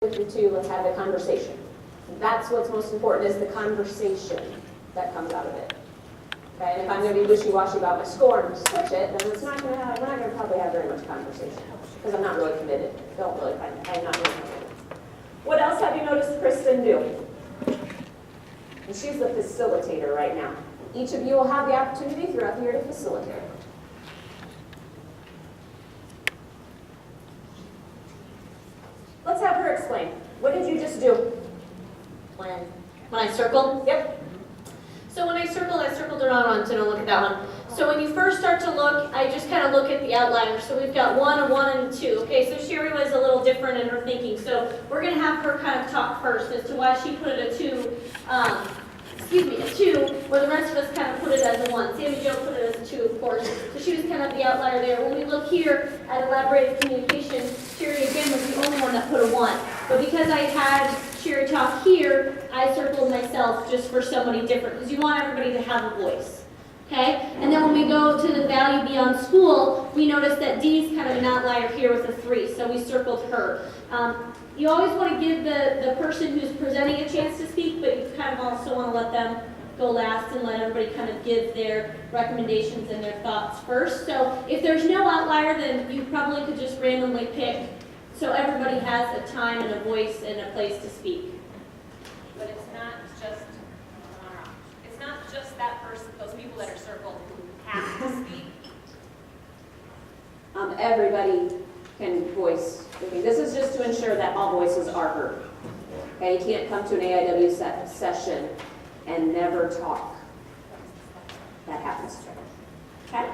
with you two, let's have a conversation. That's what's most important, is the conversation that comes out of it. Okay, and if I'm going to be wishy-washy about my score and switch it, then we're not going to probably have very much conversation because I'm not really committed. I'm not really committed. What else have you noticed Kristen do? And she's the facilitator right now. Each of you will have the opportunity throughout the year to facilitate. Let's have her explain. What did you just do? When I circled? Yep. So when I circled around on, so don't look at that one. So when you first start to look, I just kind of look at the outliers. So we've got a 1, and a 2. Okay, so Sherry was a little different in her thinking. So we're going to have her kind of talk first as to why she put it a 2, a 2, where the rest of us kind of put it as a 1. Sammy Jo put it as a 2, of course. So she was kind of the outlier there. When we look here at elaborated communication, Sherry again was the only one that put a 1. But because I had Sherry talk here, I circled myself just for somebody different, because you want everybody to have a voice. Okay? And then when we go to the value beyond school, we notice that Dee's kind of an outlier here with a 3, so we circled her. You always want to give the person who's presenting a chance to speak, but you kind of also want to let them go last and let everybody kind of give their recommendations and their thoughts first. So if there's no outlier, then you probably could just randomly pick, so everybody has a time and a voice and a place to speak. But it's not just that person, those people that are circled who have to speak. Everybody can voice. This is just to ensure that all voices are heard. Okay, you can't come to an AIW session and never talk. That happens. Okay?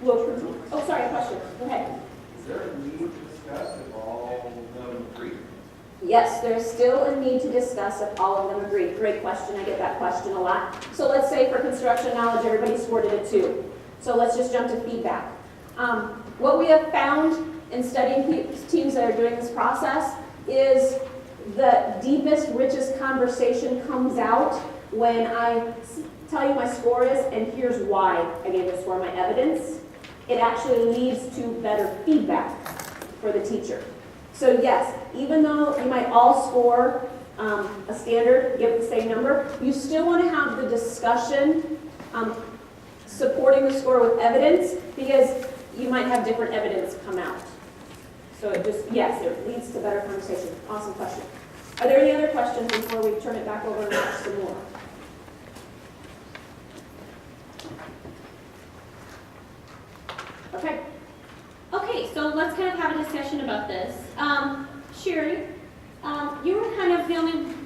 Oh, sorry, a question. Go ahead. Is there a need to discuss if all of them agree? Yes, there's still a need to discuss if all of them agree. Great question. I get that question a lot. So let's say for construction knowledge, everybody scored it a 2. So let's just jump to feedback. What we have found in studying teams that are doing this process is the deepest, richest conversation comes out when I tell you my score is, and here's why I gave the score, my evidence. It actually leads to better feedback for the teacher. So yes, even though you might all score a standard, give it the same number, you still want to have the discussion supporting the score with evidence, because you might have different evidence come out. So it just, yes, it leads to better conversation. Awesome question. Are there any other questions before we turn it back over and watch some more? Okay. Okay, so let's kind of have a discussion about this. Sherry, you were kind of the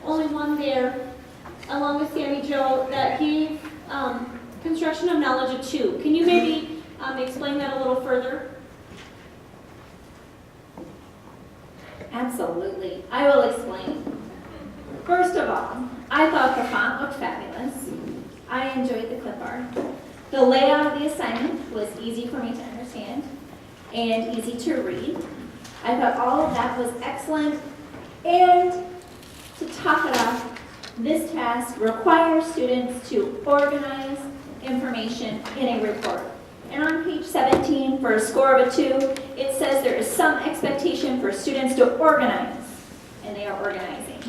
only one there, along with Sammy Jo, that gave construction of knowledge a 2. Can you maybe explain that a little further? Absolutely. I will explain. First of all, I thought the font looked fabulous. I enjoyed the clip art. The layout of the assignment was easy for me to understand and easy to read. I thought all of that was excellent. And to top it off, this task requires students to organize information in a report. And on page 17, for a score of a 2, it says there is some expectation for students to organize, and they are organizing.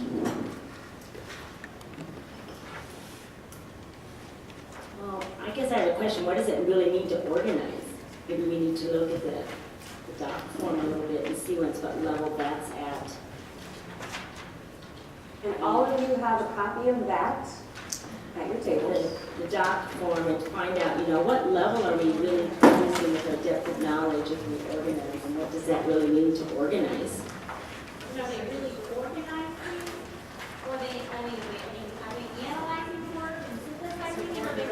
Well, I guess I have a question. What does it really mean to organize? Maybe we need to look at the doc form a little bit and see what level that's at. And all of you have a copy of that at your table. The doc form, and to find out, what level are we really producing with our depth of knowledge if we organize, and what does that really mean to organize? Are they really organizing? Or are we analyzing work and synthesizing it? Or they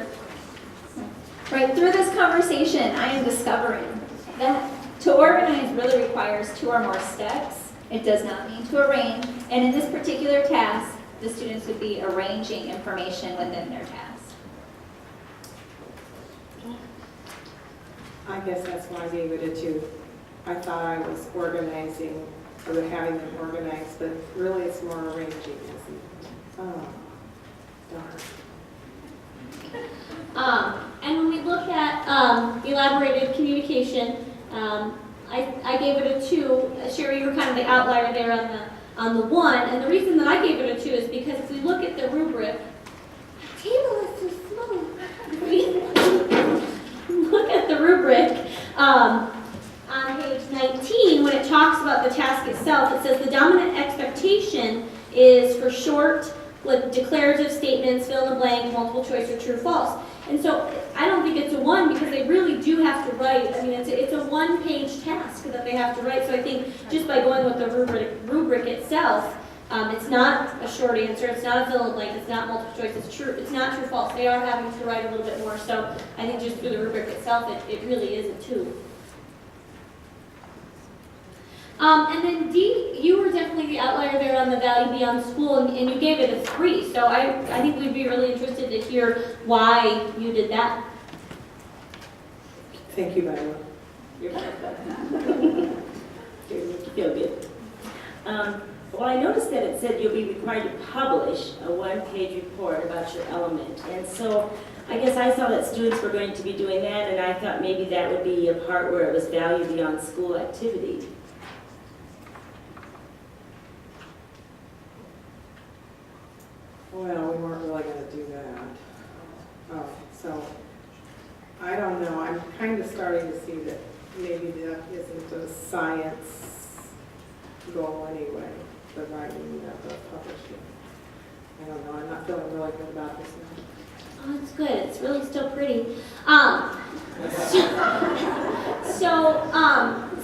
Right, through this conversation, I am discovering that to organize really requires 2 or more steps. It does not mean to arrange. And in this particular task, the students would be arranging information within their task. I guess that's why I gave it a 2. I thought I was organizing, or having them organized, but really it's more arranging, isn't it? Oh, darn. And when we look at elaborated communication, I gave it a 2. Sherry, you were kind of the outlier there on the 1. And the reason that I gave it a 2 is because if we look at the rubric, the table is so slow. If we look at the rubric, on page 19, when it talks about the task itself, it says the dominant expectation is for short, with declarative statements, fill in the blank, multiple choice, or true or false. And so I don't think it's a 1 because they really do have to write. I mean, it's a one-page task that they have to write. So I think just by going with the rubric itself, it's not a short answer, it's not a fill in the blank, it's not multiple choice, it's not true or false. They are having to write a little bit more. So I think just through the rubric itself, it really is a 2. And then D, you were definitely the outlier there on the value beyond school, and you gave it a 3. So I think we'd be really interested to hear why you did that. Thank you, Viola. You're welcome. You feel good. Well, I noticed that it said you'll be required to publish a one-page report about your element. And so I guess I saw that students were going to be doing that, and I thought maybe that would be a part where it was value beyond school activity. Well, we weren't really going to do that. Oh, so, I don't know, I'm kind of starting to see that maybe that isn't a science goal anyway, the writing, the publishing. I don't know, I'm not feeling really good about this now. Oh, it's good. It's really still pretty.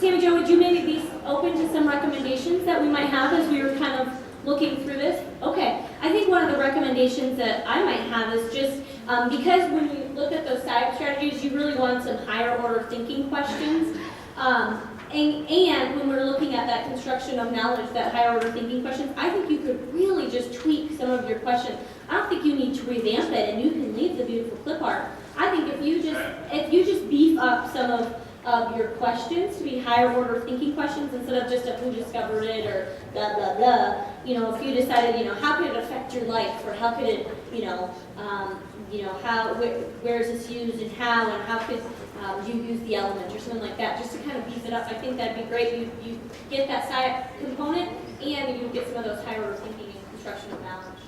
Sammy Jo, would you maybe be open to some recommendations that we might have as we were kind of looking through this? Okay. I think one of the recommendations that I might have is just because when you look at those SIAP strategies, you really want some higher order thinking questions. And when we're looking at that construction of knowledge, that higher order thinking questions, I think you could really just tweak some of your questions. I don't think you need to revamp it and you can leave the beautiful clip art. I think if you just beef up some of your questions to be higher order thinking questions instead of just a who discovered it or blah blah blah. You know, if you decided, how could it affect your life, or how could it, where is this used and how could you use the element or something like that, just to kind of beef it up. I think that'd be great. You get that side component and you get some of those higher order thinking and construction of knowledge.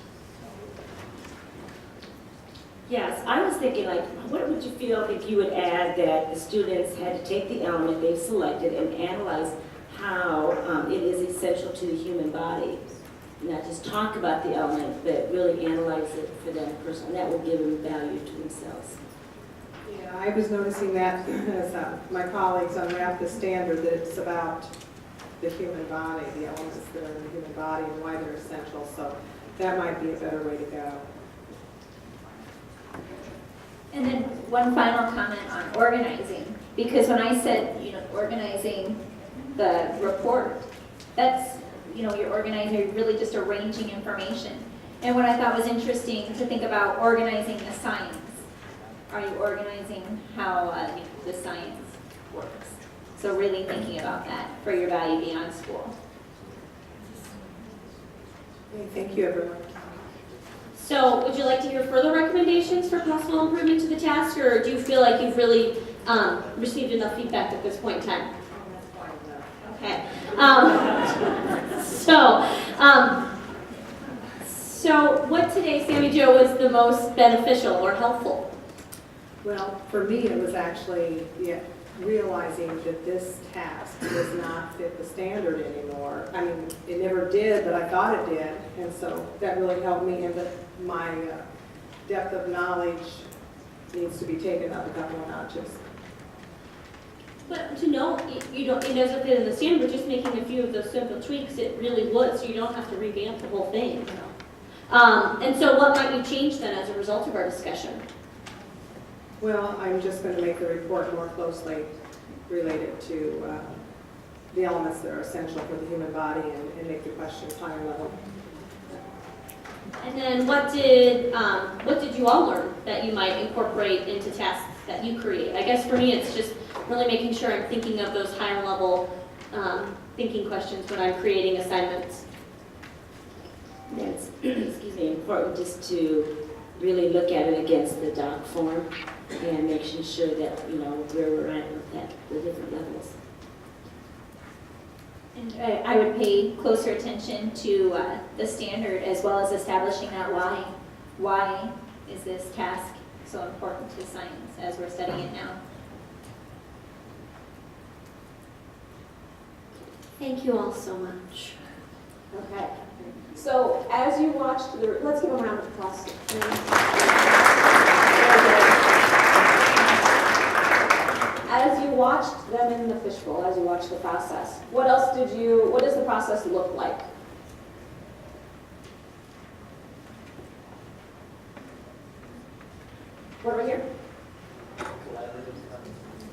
Yes, I was thinking, like, what would you feel if you would add that the students had to take the element they've selected and analyze how it is essential to the human body? Not just talk about the element, but really analyze it for them personally. That will give them value to themselves. Yeah, I was noticing that as my colleagues unwrap the standard, that it's about the human body, the elements that are in the human body and why they're essential. So that might be a better way to go. And then one final comment on organizing, because when I said, organizing the report, that's, you're organizing, you're really just arranging information. And what I thought was interesting to think about organizing the science. Are you organizing how the science works? So really thinking about that for your value beyond school. Okay, thank you, everyone. So would you like to hear further recommendations for possible improvement to the task, or do you feel like you've really received enough feedback at this point in time? Okay. So what today, Sammy Jo, was the most beneficial or helpful? Well, for me, it was actually realizing that this task does not fit the standard anymore. I mean, it never did, but I thought it did, and so that really helped me. And that my depth of knowledge needs to be taken up a couple of notches. But to know, it doesn't fit in the standard, but just making a few of those simple tweaks, it really would, so you don't have to revamp the whole thing. And so what might you change then as a result of our discussion? Well, I'm just going to make the report more closely related to the elements that are essential for the human body and make the questions higher level. And then what did you all learn that you might incorporate into tasks that you create? I guess for me it's just really making sure I'm thinking of those higher level thinking questions when I'm creating assignments. It's important just to really look at it against the doc form and making sure that, where we're at with that, the different levels. And I would pay closer attention to the standard as well as establishing that why. Why is this task so important to science as we're studying it now? Thank you all so much. Okay. So as you watched the, let's give them a round of applause. As you watched them in the fishbowl, as you watched the process, what does the process look like? What do we hear?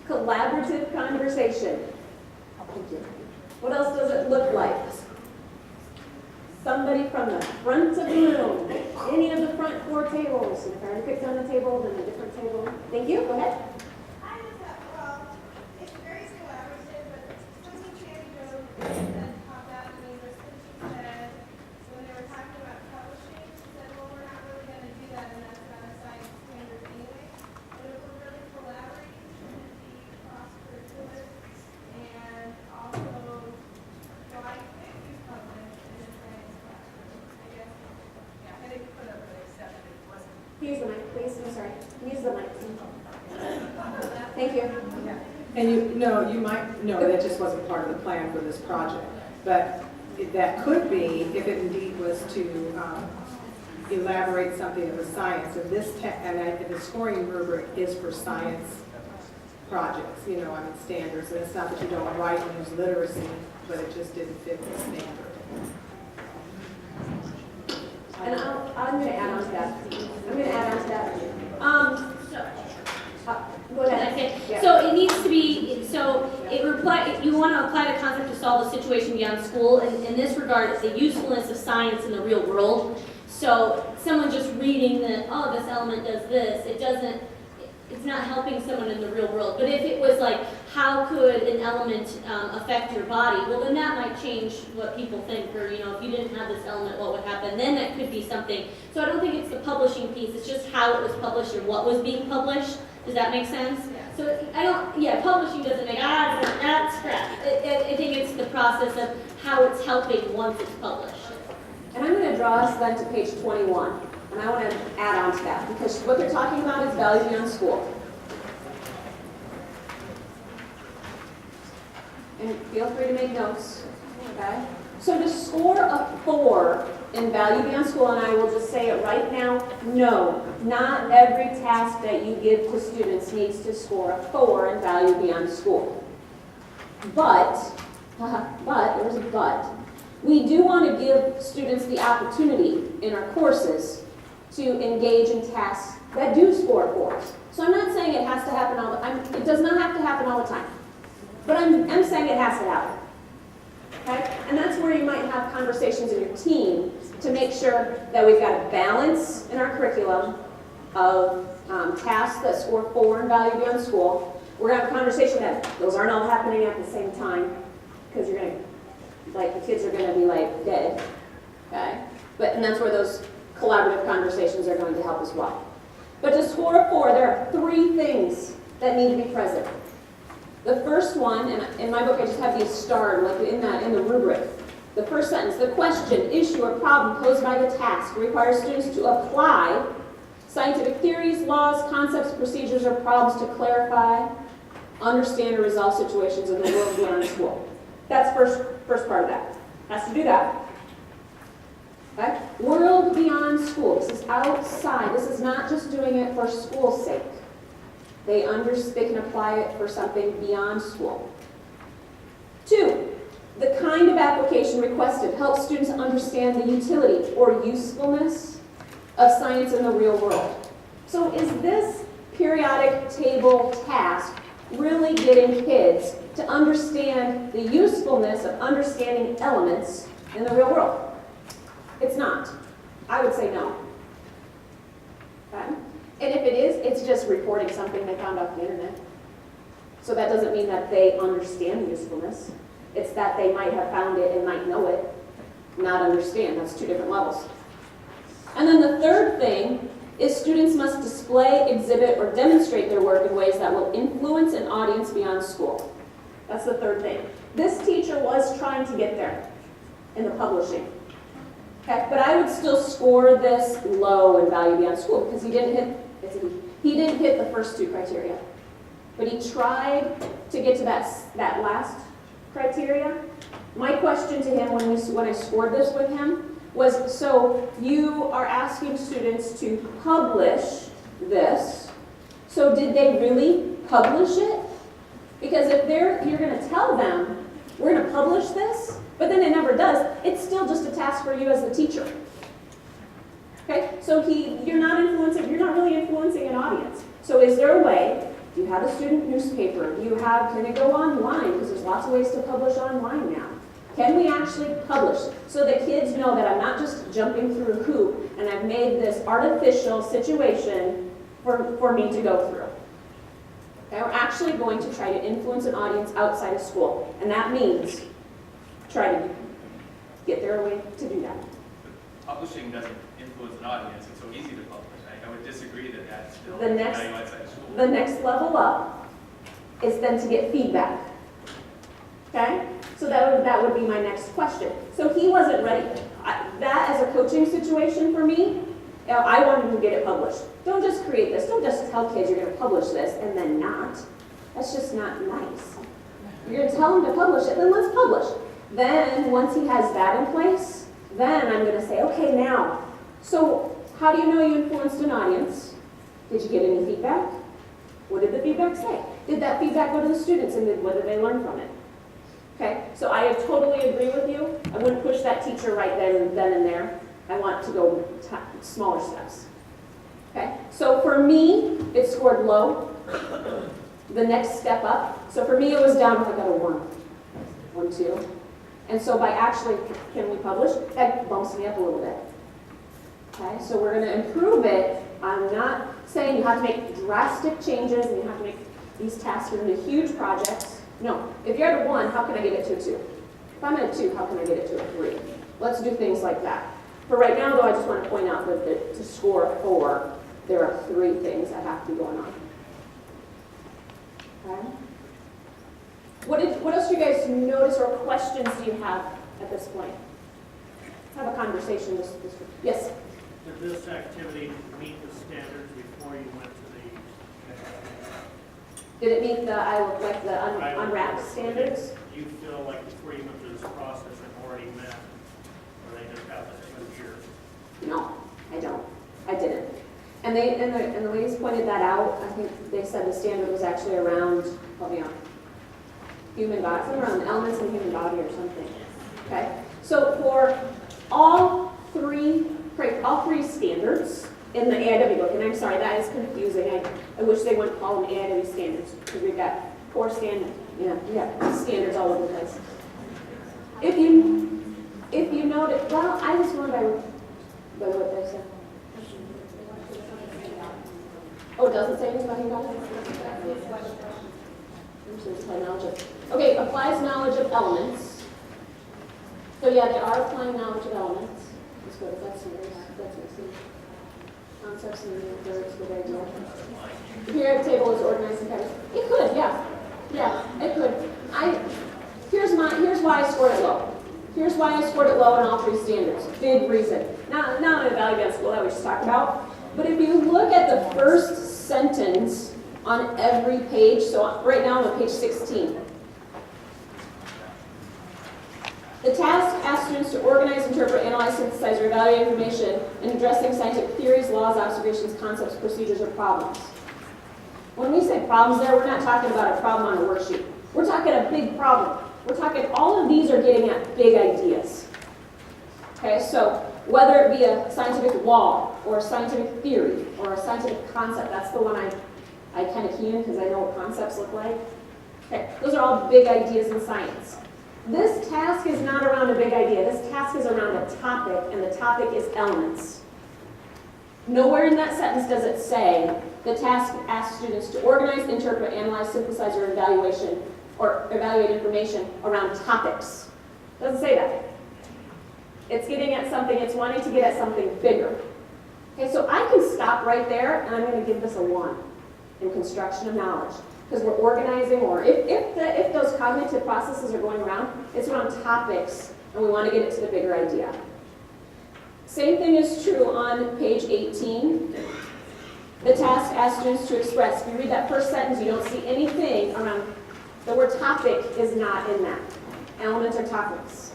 Collaborative conversation. Thank you. What else does it look like? Somebody from the front of the room, any of the front 4 tables. If I already picked on the table, then a different table. Thank you. Go ahead. I just have, well, it's very collaborative, but something Shannon wrote that popped out to me was when she said, when they were talking about publishing, she said, well, we're not really going to do that, and that's not a science standard anyway. But if we're really collaborating, shouldn't it be cross-curricular? And also, why can't you publish in a science classroom? I guess, yeah, I didn't put up really accept it wasn't. Use the mic, please. I'm sorry. Use the mic. Thank you. And that just wasn't part of the plan for this project. But that could be, if it indeed was to elaborate something of the science of this, and the scoring rubric is for science projects, standards. And it's not that you don't write and use literacy, but it just didn't fit the standard. And I'm going to add on to that. Go ahead. Okay, Yeah. so it needs to be, you want to apply the concept to solve the situation beyond school, and in this regard, the usefulness of science in the real world. So someone just reading that, oh, this element does this, it's not helping someone in the real world. But if it was like, how could an element affect your body? Well, then that might change what people think, or, if you didn't have this element, what would happen? Then that could be something. So I don't think it's the publishing piece, it's just how it was published and what was being published. Does that make sense? Yeah. So publishing doesn't make, that's crap. I think it's the process of how it's helping once it's published. And I'm going to draw us then to page 21. And I want to add on to that, because what they're talking about is value beyond school. And feel free to make notes, okay? So to score a 4 in value beyond school, and I will just say it right now, no, not every task that you give to students needs to score a 4 in value beyond school. But, there's a but, we do want to give students the opportunity in our courses to engage in tasks that do score 4s. So I'm not saying it has to happen it does not have to happen all the time. But I'm saying it has to happen. Okay? And that's where you might have conversations in your team to make sure that we've got a balance in our curriculum of tasks that score 4 in value beyond school. We're going to have a conversation that those aren't all happening at the same time, because you're going to, the kids are going to be dead. Okay? And that's where those collaborative conversations are going to help as well. But to score a 4, there are 3 things that need to be present. The first one, and in my book I just have these starred, in the rubric. The first sentence, the question, issue, or problem posed by the task requires students to apply scientific theories, laws, concepts, procedures, or problems to clarify, understand, or resolve situations in the world beyond school. That's first part of that. Has to do that. Okay? World beyond school. This is outside. This is not just doing it for school's sake. They can apply it for something beyond school. 2, the kind of application requested helps students understand the utility or usefulness of science in the real world. So is this periodic table task really getting kids to understand the usefulness of understanding elements in the real world? It's not. I would say no. Okay? And if it is, it's just reporting something they found off the internet. So that doesn't mean that they understand the usefulness. It's that they might have found it and might know it, not understand. That's 2 different levels. And then the third thing is students must display, exhibit, or demonstrate their work in ways that will influence an audience beyond school. That's the third thing. This teacher was trying to get there in the publishing. Okay, but I would still score this low in value beyond school because he didn't hit the first two criteria. But he tried to get to that last criteria. My question to him when I scored this with him was, so you are asking students to publish this, so did they really publish it? Because if you're going to tell them, we're going to publish this, but then it never does, it's still just a task for you as the teacher. Okay, so you're not really influencing an audience. So is there a way, do you have a student newspaper? Can it go online? Because there's lots of ways to publish online now. Can we actually publish so that kids know that I'm not just jumping through a hoop and I've made this artificial situation for me to go through? Okay, we're actually going to try to influence an audience outside of school, and that means try to get their way to do that. Publishing doesn't influence an audience. It's so easy to publish. I would disagree that that's still The next- value outside of school. The next level up is then to get feedback. Okay? So that would be my next question. So he wasn't ready. That as a coaching situation for me, I wanted to get it published. Don't just create this. Don't just tell kids you're going to publish this and then not. That's just not nice. You're going to tell them to publish it, then let's publish. Then once he has that in place, then I'm going to say, okay, now, so how do you know you influenced an audience? Did you get any feedback? What did the feedback say? Did that feedback go to the students and what did they learn from it? Okay, so I totally agree with you. I wouldn't push that teacher right then and there. I want to go smaller steps. Okay, so for me, it scored low. The next step up. So for me, it was down, I got a 1, 2. And so by actually, can we publish? That bumps me up a little bit. Okay, so we're going to improve it. I'm not saying you have to make drastic changes and you have to make these tasks into huge projects. No, if you're at a 1, how can I get it to a 2? If I'm at a 2, how can I get it to a 3? Let's do things like that. For right now, though, I just want to point out that to score a 4, there are 3 things that have to be going on. Okay? What else do you guys notice or questions do you have at this point? Have a conversation. Yes? Did this activity meet the standards before you went to the? Did it meet the unwrapped standards? Do you feel like before you went through this process it already met, or they just got this 2 years? No, I don't. I didn't. And the ladies pointed that out. I think they said the standard was actually around, help me out, human body, something around elements in the human body or something. Okay? So for all three standards in the AIW book, and I'm sorry, that is confusing. I wish they wouldn't call them AIW standards, because we've got 4 standards. Yeah, we have standards all over the place. If you notice, well, I was going by what they said. Oh, it doesn't say anything about human body? Okay, applies knowledge of elements. So yeah, they are applying knowledge of elements. Let's go to that series. That's missing. Concepts and verbs, good idea. The periodic table is organized in categories. It could, yeah. Yeah, it could. Here's why I scored it low. Here's why I scored it low in all 3 standards. Big reason. Not only the value bound school that we just talked about, but if you look at the first sentence on every page, so right now I'm on page 16. The task asks students to organize, interpret, analyze, synthesize, or evaluate information in addressing scientific theories, laws, observations, concepts, procedures, or problems. When we say problems there, we're not talking about a problem on a worksheet. We're talking a big problem. We're talking, all of these are getting at big ideas. Okay, so whether it be a scientific law, or a scientific theory, or a scientific concept, that's the one I kind of key in because I know what concepts look like. Okay, those are all big ideas in science. This task is not around a big idea. This task is around a topic, and the topic is elements. Nowhere in that sentence does it say the task asks students to organize, interpret, analyze, synthesize, or evaluate information around topics. It doesn't say that. It's getting at something, it's wanting to get at something bigger. Okay, so I can stop right there, and I'm going to give this a 1 in construction of knowledge. because we're organizing, or if those cognitive processes are going around, it's around topics, and we want to get it to the bigger idea. Same thing is true on page 18. The task asks students to express. If you read that first sentence, you don't see anything around, the word topic is not in that. Elements are topics.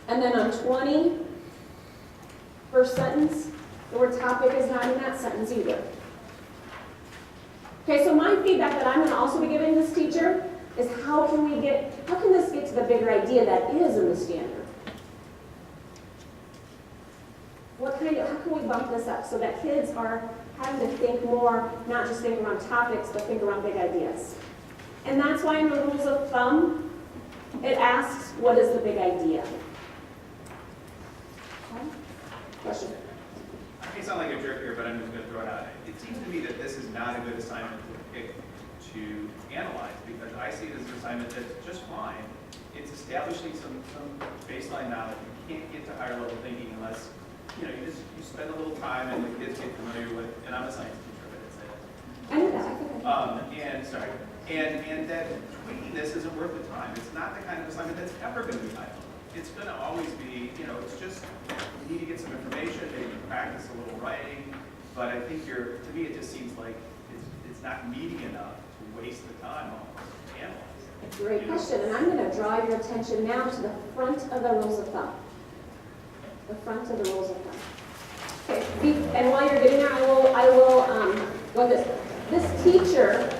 And then on 20, first sentence, the word topic is not in that sentence either. Okay, so my feedback that I'm going to also be giving this teacher is how can this get to the bigger idea that is in the standard? How can we bump this up so that kids are having to think more, not just think around topics, but think around big ideas? And that's why in the rules of thumb, it asks, what is the big idea? Okay. Question? I may sound like a jerk here, but I'm just going to throw it out. It seems to me that this is not a good assignment to pick to analyze, because I see it as an assignment that's just fine. It's establishing some baseline knowledge. You can't get to higher level thinking unless, you spend a little time and the kids get familiar with, and I'm a science teacher, but it's I know that. I think and that tweaking this isn't worth the time. It's not the kind of assignment that's ever going to be high level. It's going to always be, it's just, you need to get some information, maybe practice a little writing, but I think to me it just seems like it's not meaty enough to waste the time almost to analyze. Great question, and I'm going to draw your attention now to the front of the rules of thumb. The front of the rules of thumb. Okay, and while you're getting there, I will go with this. This teacher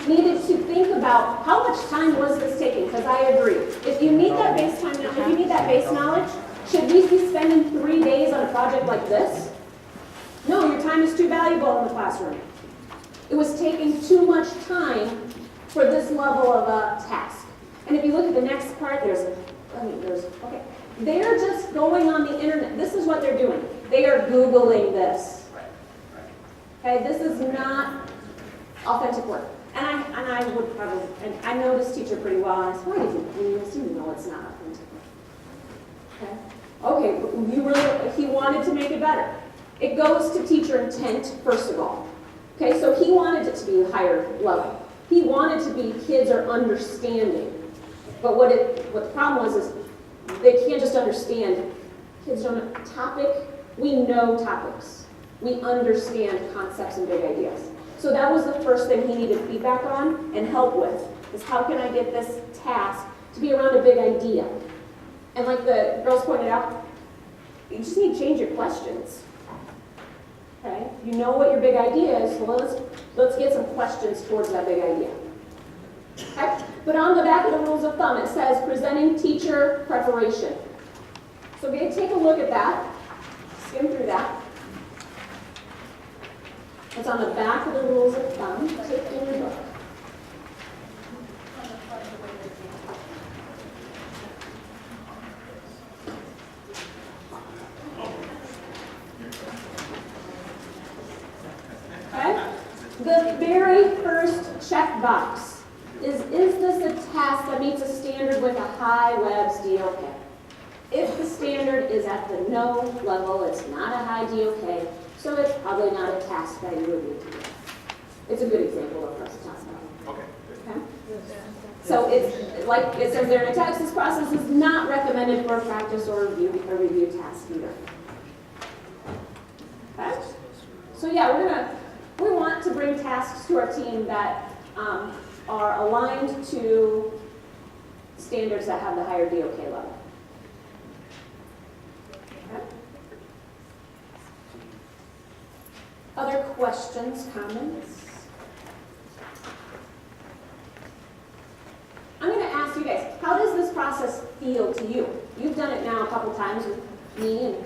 needed to think about how much time was this taking, because I agree. If you need that base time, if you need that base knowledge, should we be spending 3 days on a project like this? No, your time is too valuable in the classroom. It was taking too much time for this level of a task. And if you look at the next part, okay. They're just going on the internet. This is what they're doing. They are Googling this. Okay, this is not authentic work. And I would probably, and I know this teacher pretty well, and I said, why did you do this? You know it's not authentic work. Okay, he wanted to make it better. It goes to teacher intent, first of all. Okay, so he wanted it to be higher level. He wanted to be kids are understanding. But what the problem was is they can't just understand. Kids don't know topic. We know topics. We understand concepts and big ideas. So that was the first thing he needed feedback on and help with, is how can I get this task to be around a big idea? And like the girls pointed out, you just need to change your questions. Okay? You know what your big idea is, so let's get some questions towards that big idea. Okay? But on the back of the rules of thumb, it says presenting teacher preparation. So take a look at that, skim through that. It's on the back of the rules of thumb. Take it in your book. Okay? The very first checkbox is this a task that meets a standard with a high Web's DOK? If the standard is at the no level, it's not a high DOK, so it's probably not a task that you would need to do. It's a good example of first task. Okay. Okay? So it's like it says there in the text, this process is not recommended for a practice or a review task either. Okay? So yeah, we want to bring tasks to our team that are aligned to standards that have the higher DOK level. Okay? Other questions, comments? I'm going to ask you guys, how does this process feel to you? You've done it now a couple times with me, and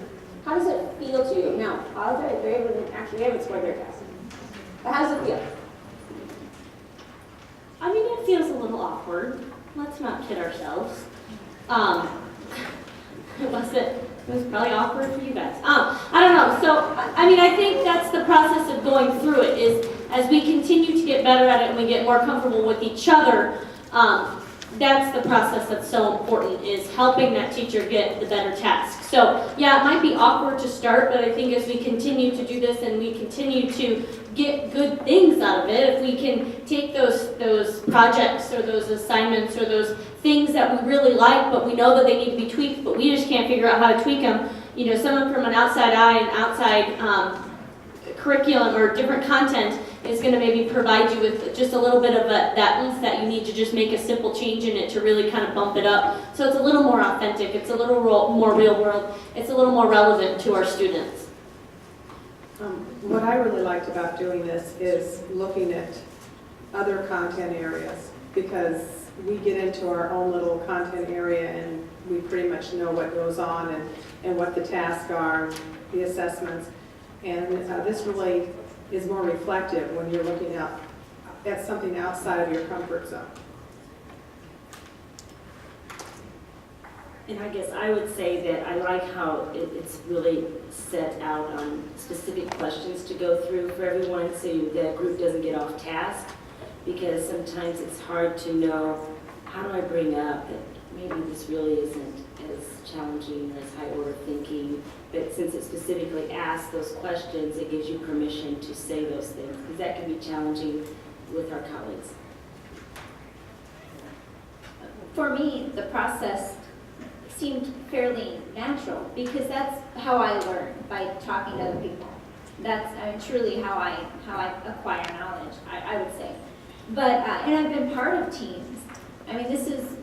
how does it feel to you? Now, they haven't scored their test. But how does it feel? I mean, it feels a little awkward. Let's not kid ourselves. It was probably awkward for you guys. I don't know. So, I mean, I think that's the process of going through it, is as we continue to get better at it and we get more comfortable with each other, that's the process that's so important, is helping that teacher get the better task. So yeah, it might be awkward to start, but I think as we continue to do this and we continue to get good things out of it, if we can take those projects or those assignments or those things that we really like, but we know that they need to be tweaked, but we just can't figure out how to tweak them. You know, someone from an outside eye and outside curriculum or different content is going to maybe provide you with just a little bit of that oomph that you need to just make a simple change in it to really kind of bump it up. So it's a little more authentic, it's a little more real world, it's a little more relevant to our students. What I really liked about doing this is looking at other content areas, because we get into our own little content area and we pretty much know what goes on and what the tasks are, the assessments. And this really is more reflective when you're looking at something outside of your comfort zone. And I guess I would say that I like how it's really set out on specific questions to go through for everyone so the group doesn't get off task, because sometimes it's hard to know, how do I bring up that maybe this really isn't as challenging or as high order thinking, but since it specifically asks those questions, it gives you permission to say those things, because that can be challenging with our colleagues. For me, the process seemed fairly natural, because that's how I learn, by talking to other people. That's truly how I acquire knowledge, I would say. But and I've been part of teams. I mean, this is,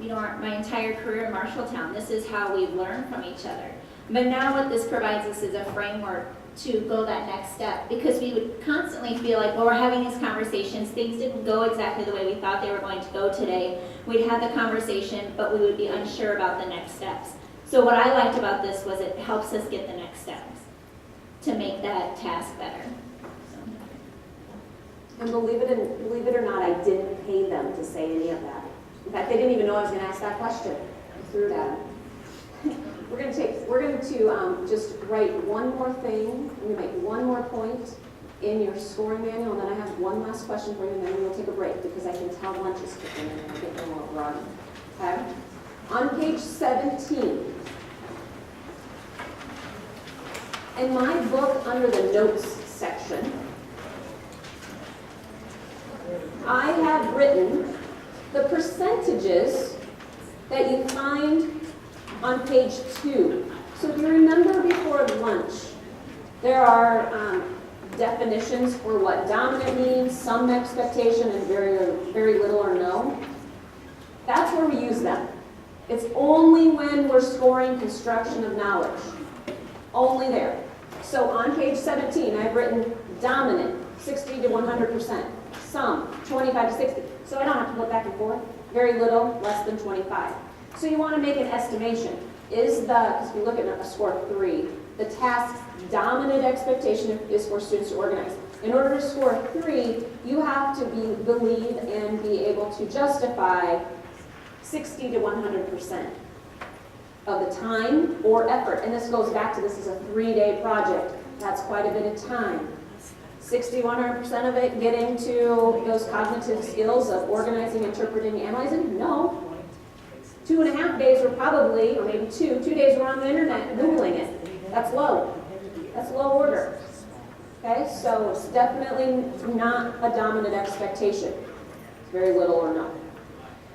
you know, my entire career in Marshalltown. This is how we learn from each other. But now what this provides us is a framework to go that next step, because we would constantly feel like, well, we're having these conversations, things didn't go exactly the way we thought they were going to go today. We'd have the conversation, but we would be unsure about the next steps. So what I liked about this was it helps us get the next steps to make that task better. And believe it or not, I didn't pay them to say any of that. In fact, they didn't even know I was going to ask that question. I threw it at them. We're going to just write one more thing. I'm going to make one more point in your scoring manual, and then I have one last question for you, and then we'll take a break, because I can tell lunch is cooking and we're getting a little groggy. Okay? On page 17, in my book under the notes section, I have written the percentages that you find on page 2. So if you remember before lunch, there are definitions for what dominant means, some expectation, and very little or no. That's where we use them. It's only when we're scoring construction of knowledge. Only there. So on page 17, I've written dominant, 60 to 100%. Some, 25 to 60. So I don't have to look back and forth. Very little, less than 25. So you want to make an estimation. Because we look at a score of 3, the task's dominant expectation is for students to organize. In order to score 3, you have to believe and be able to justify 60 to 100% of the time or effort. And this goes back to, this is a 3-day project. That's quite a bit of time. 60, 100% of it getting to those cognitive skills of organizing, interpreting, analyzing? No. 2.5 days were probably, or maybe 2 days were on the internet Googling it. That's low. That's low order. Okay, so it's definitely not a dominant expectation. Very little or none.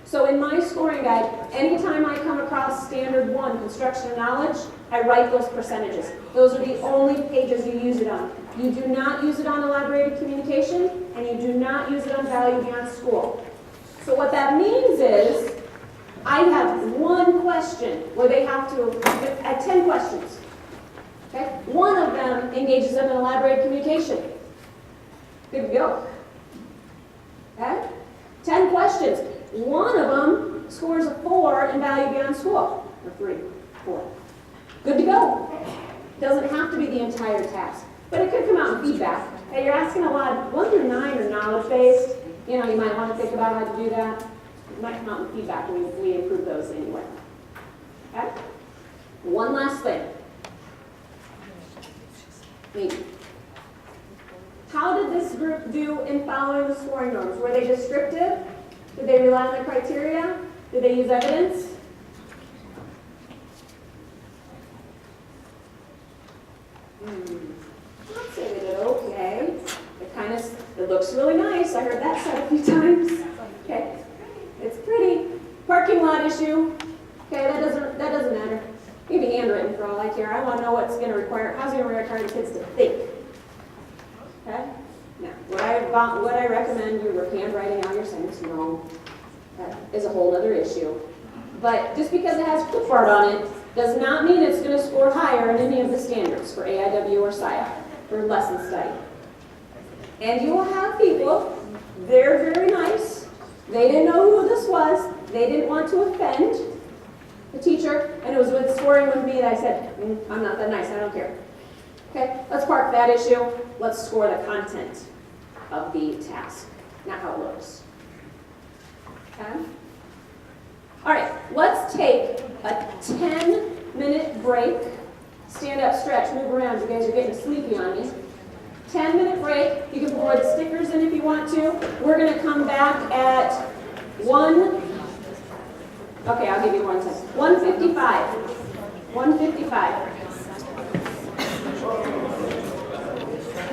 So in my scoring guide, anytime I come across standard 1, construction of knowledge, I write those percentages. Those are the only pages you use it on. You do not use it on elaborated communication, and you do not use it on value beyond school. So what that means is, I have one question where they have to, 10 questions. Okay? One of them engages them in elaborated communication. Good to go. Okay? 10 questions. One of them scores a 4 in value beyond school. Or 3, 4. Good to go. Doesn't have to be the entire task. But it could come out in feedback. Okay, you're asking a lot. 1 through 9 are knowledge-based. You know, you might want to think about how to do that. It might come out in feedback, and we improve those anyway. Okay? One last thing. Maybe. How did this group do in following the scoring norms? Were they descriptive? Did they rely on the criteria? Did they use evidence? I'd say they did okay. It looks really nice. I heard that said a few times. Okay, it's pretty. Parking lot issue. Okay, that doesn't matter. Maybe handwritten for all I care. I want to know what's going to require. How's it going to require the kids to think? Okay. Now, would I recommend you were handwriting all your assignments? No. That is a whole other issue. But just because it has clip art on it does not mean it's going to score higher in any of the standards for AIW or SIOP for lesson study. And you will have people, they're very nice, they didn't know who this was, they didn't want to offend the teacher, and it was with scoring with me that I said, I'm not that nice, I don't care. Okay, let's park that issue, let's score the content of the task, not how it looks. Okay? All right, let's take a 10-minute break. Stand up, stretch, move around. You guys are getting sleepy on me. 10-minute break. You can pour the stickers in if you want to. We're going to come back at 1. Okay, I'll give you 1 second. 1:55.